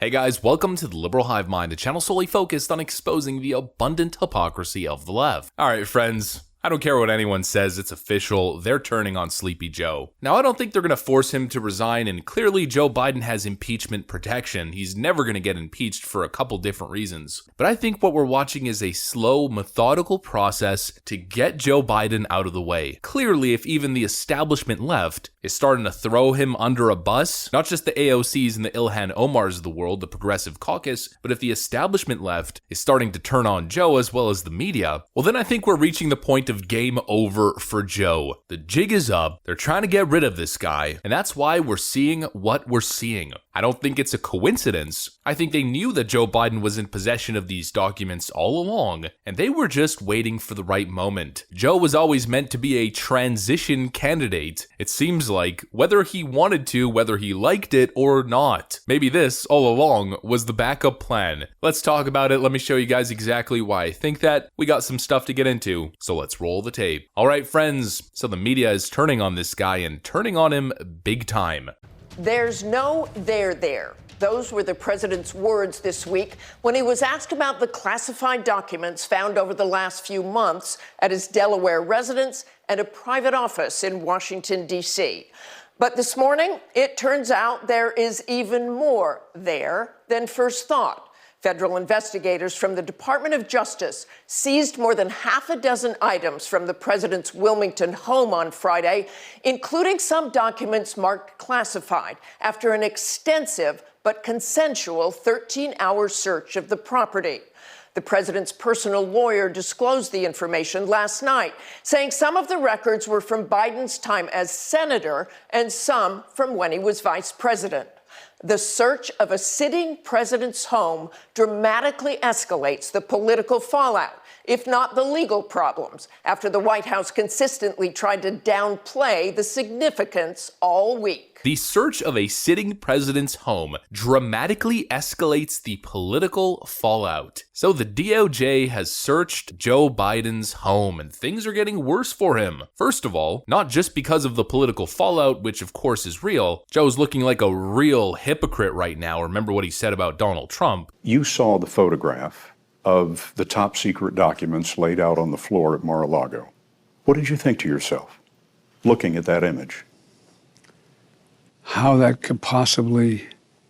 Hey guys, welcome to the Liberal Hive Mind, a channel solely focused on exposing the abundant hypocrisy of the left. Alright friends, I don't care what anyone says, it's official, they're turning on Sleepy Joe. Now I don't think they're going to force him to resign, and clearly Joe Biden has impeachment protection. He's never going to get impeached for a couple different reasons. But I think what we're watching is a slow, methodical process to get Joe Biden out of the way. Clearly, if even the establishment left is starting to throw him under a bus, not just the AOCs and the Ilhan Omars of the world, the Progressive Caucus, but if the establishment left is starting to turn on Joe as well as the media, well then I think we're reaching the point of game over for Joe. The jig is up, they're trying to get rid of this guy, and that's why we're seeing what we're seeing. I don't think it's a coincidence. I think they knew that Joe Biden was in possession of these documents all along, and they were just waiting for the right moment. Joe was always meant to be a transition candidate. It seems like, whether he wanted to, whether he liked it or not. Maybe this, all along, was the backup plan. Let's talk about it. Let me show you guys exactly why I think that. We got some stuff to get into, so let's roll the tape. Alright friends, so the media is turning on this guy and turning on him big time. There's no there. Those were the president's words this week when he was asked about the classified documents found over the last few months at his Delaware residence and a private office in Washington, D.C. But this morning, it turns out there is even more there than first thought. Federal investigators from the Department of Justice seized more than half a dozen items from the president's Wilmington home on Friday, including some documents marked classified, after an extensive but consensual 13-hour search of the property. The president's personal lawyer disclosed the information last night, saying some of the records were from Biden's time as senator and some from when he was vice president. The search of a sitting president's home dramatically escalates the political fallout, if not the legal problems, after the White House consistently tried to downplay the significance all week. The search of a sitting president's home dramatically escalates the political fallout. So the DOJ has searched Joe Biden's home, and things are getting worse for him. First of all, not just because of the political fallout, which of course is real. Joe's looking like a real hypocrite right now. Remember what he said about Donald Trump. You saw the photograph of the top secret documents laid out on the floor at Mar-a-Lago. What did you think to yourself, looking at that image? How that could possibly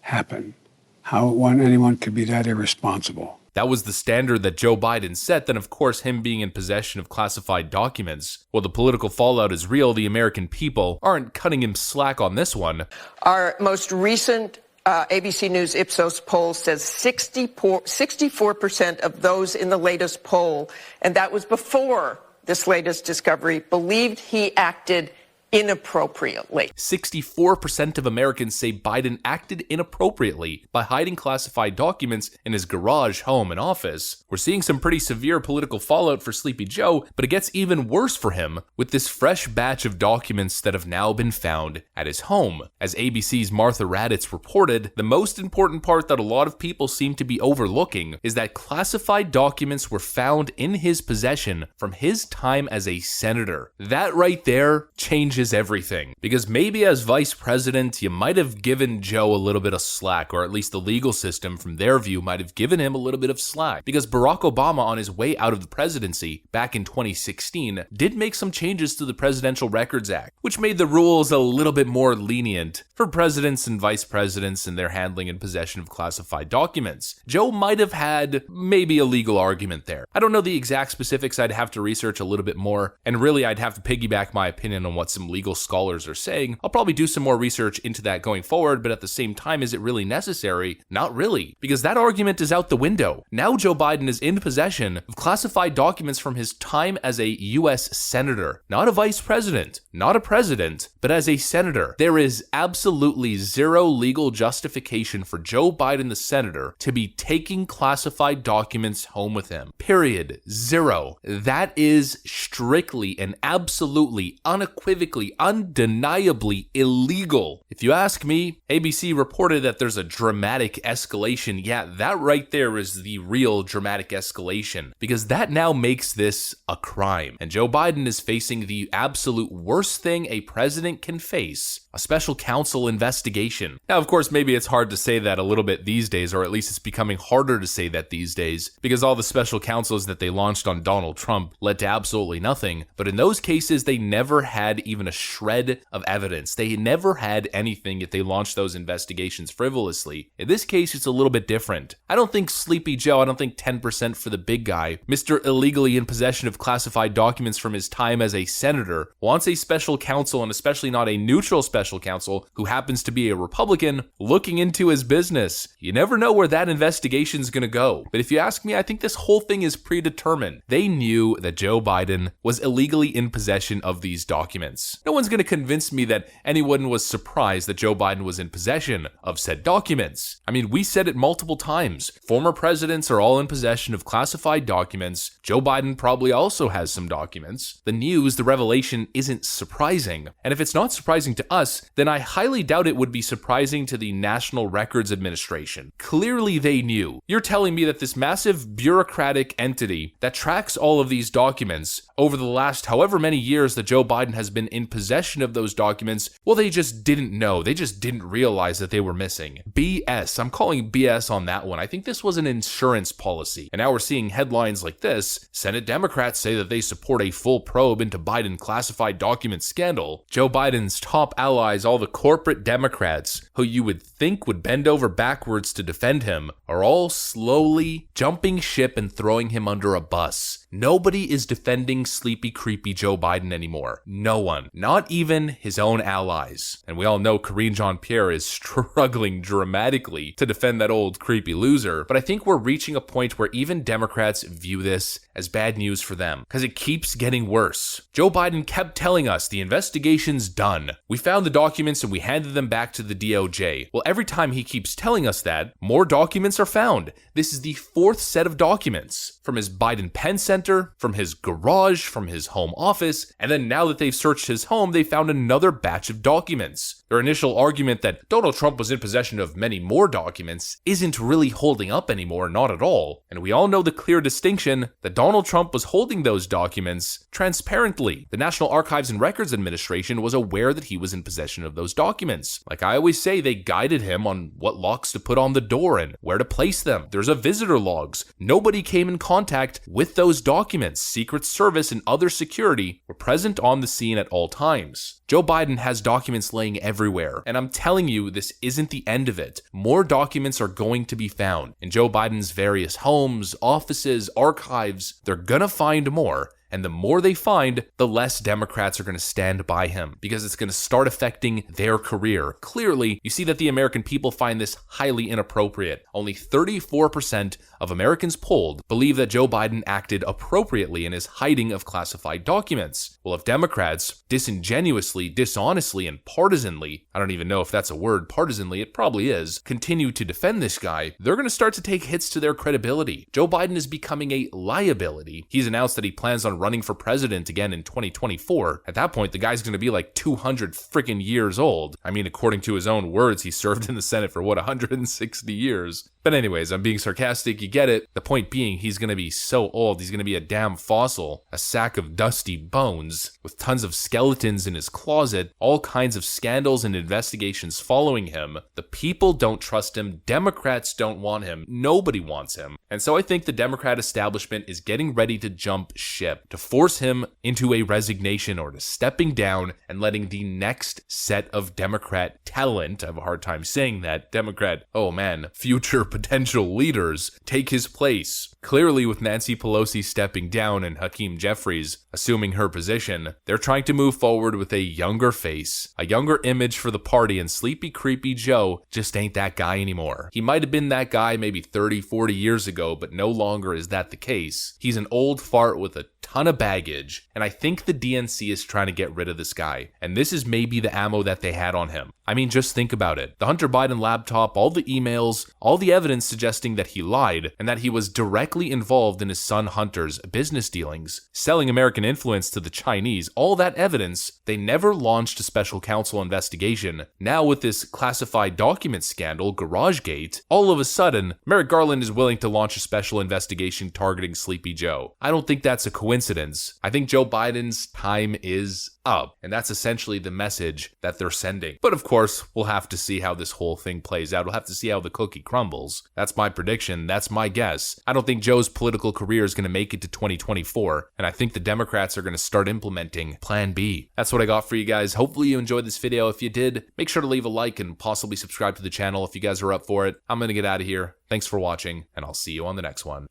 happen. How anyone could be that irresponsible. That was the standard that Joe Biden set, then of course him being in possession of classified documents. While the political fallout is real, the American people aren't cutting him slack on this one. Our most recent ABC News Ipsos poll says 64% of those in the latest poll, and that was before this latest discovery, believed he acted inappropriately. 64% of Americans say Biden acted inappropriately by hiding classified documents in his garage, home, and office. We're seeing some pretty severe political fallout for Sleepy Joe, but it gets even worse for him with this fresh batch of documents that have now been found at his home. As ABC's Martha Raddatz reported, the most important part that a lot of people seem to be overlooking is that classified documents were found in his possession from his time as a senator. That right there changes everything, because maybe as vice president you might have given Joe a little bit of slack, or at least the legal system from their view might have given him a little bit of slack, because Barack Obama on his way out of the presidency back in 2016 did make some changes to the Presidential Records Act, which made the rules a little bit more lenient for presidents and vice presidents in their handling and possession of classified documents. Joe might have had maybe a legal argument there. I don't know the exact specifics, I'd have to research a little bit more, and really I'd have to piggyback my opinion on what some legal scholars are saying. I'll probably do some more research into that going forward, but at the same time, is it really necessary? Not really, because that argument is out the window. Now Joe Biden is in possession of classified documents from his time as a US senator, not a vice president, not a president, but as a senator. There is absolutely zero legal justification for Joe Biden, the senator, to be taking classified documents home with him. Period. Zero. That is strictly and absolutely unequivocally clearly, undeniably illegal. If you ask me, ABC reported that there's a dramatic escalation. Yeah, that right there is the real dramatic escalation, because that now makes this a crime. And Joe Biden is facing the absolute worst thing a president can face, a special counsel investigation. Now, of course, maybe it's hard to say that a little bit these days, or at least it's becoming harder to say that these days, because all the special counsels that they launched on Donald Trump led to absolutely nothing. But in those cases, they never had even a shred of evidence. They never had anything, yet they launched those investigations frivolously. In this case, it's a little bit different. I don't think Sleepy Joe, I don't think 10% for the big guy, Mr. Illegally in possession of classified documents from his time as a senator, wants a special counsel, and especially not a neutral special counsel who happens to be a Republican, looking into his business. You never know where that investigation's gonna go. But if you ask me, I think this whole thing is predetermined. They knew that Joe Biden was illegally in possession of these documents. No one's gonna convince me that anyone was surprised that Joe Biden was in possession of said documents. I mean, we said it multiple times. Former presidents are all in possession of classified documents. Joe Biden probably also has some documents. The news, the revelation isn't surprising. And if it's not surprising to us, then I highly doubt it would be surprising to the National Records Administration. Clearly they knew. You're telling me that this massive bureaucratic entity that tracks all of these documents over the last however many years that Joe Biden has been in possession of those documents, well, they just didn't know. They just didn't realize that they were missing. BS. I'm calling BS on that one. I think this was an insurance policy. And now we're seeing headlines like this. Senate Democrats say that they support a full probe into Biden classified documents scandal. Joe Biden's top allies, all the corporate Democrats who you would think would bend over backwards to defend him, are all slowly jumping ship and throwing him under a bus. Nobody is defending sleepy, creepy Joe Biden anymore. No one. Not even his own allies. And we all know Karine Jean-Pierre is struggling dramatically to defend that old creepy loser. But I think we're reaching a point where even Democrats view this as bad news for them, because it keeps getting worse. Joe Biden kept telling us the investigation's done. We found the documents and we handed them back to the DOJ. Well, every time he keeps telling us that, more documents are found. This is the fourth set of documents from his Biden Penn Center, from his garage, from his home office, and then now that they've searched his home, they found another batch of documents. Their initial argument that Donald Trump was in possession of many more documents isn't really holding up anymore, not at all. And we all know the clear distinction that Donald Trump was holding those documents transparently. The National Archives and Records Administration was aware that he was in possession of those documents. Like I always say, they guided him on what locks to put on the door and where to place them. There's a visitor logs. Nobody came in contact with those documents. Secret Service and other security were present on the scene at all times. Joe Biden has documents laying everywhere, and I'm telling you, this isn't the end of it. More documents are going to be found in Joe Biden's various homes, offices, archives. They're gonna find more. And the more they find, the less Democrats are going to stand by him, because it's going to start affecting their career. Clearly, you see that the American people find this highly inappropriate. Only 34% of Americans polled believe that Joe Biden acted appropriately in his hiding of classified documents. Well, if Democrats disingenuously, dishonestly, and partisanly, I don't even know if that's a word, partisanly, it probably is, continue to defend this guy, they're going to start to take hits to their credibility. Joe Biden is becoming a liability. He's announced that he plans on running for president again in 2024. At that point, the guy's going to be like 200 freaking years old. I mean, according to his own words, he served in the Senate for 160 years. But anyways, I'm being sarcastic, you get it. The point being, he's going to be so old, he's going to be a damn fossil, a sack of dusty bones, with tons of skeletons in his closet, all kinds of scandals and investigations following him. The people don't trust him, Democrats don't want him, nobody wants him. And so I think the Democrat establishment is getting ready to jump ship, to force him into a resignation or to stepping down and letting the next set of Democrat talent, I have a hard time saying that, Democrat, oh man, future potential leaders take his place. Clearly, with Nancy Pelosi stepping down and Hakeem Jeffries assuming her position, they're trying to move forward with a younger face, a younger image for the party, and Sleepy Creepy Joe just ain't that guy anymore. He might have been that guy maybe 30, 40 years ago, but no longer is that the case. He's an old fart with a ton of baggage, and I think the DNC is trying to get rid of this guy, and this is maybe the ammo that they had on him. I mean, just think about it. The Hunter Biden laptop, all the emails, all the evidence suggesting that he lied and that he was directly involved in his son Hunter's business dealings, selling American influence to the Chinese, all that evidence. They never launched a special counsel investigation. Now with this classified document scandal, GarageGate, all of a sudden, Merrick Garland is willing to launch a special investigation targeting Sleepy Joe. I don't think that's a coincidence. I think Joe Biden's time is up, and that's essentially the message that they're sending. But of course, we'll have to see how this whole thing plays out. We'll have to see how the cookie crumbles. That's my prediction. That's my guess. I don't think Joe's political career is going to make it to 2024, and I think the Democrats are going to start implementing Plan B. That's what I got for you guys. Hopefully you enjoyed this video. If you did, make sure to leave a like and possibly subscribe to the channel if you guys are up for it. I'm going to get out of here. Thanks for watching, and I'll see you on the next one.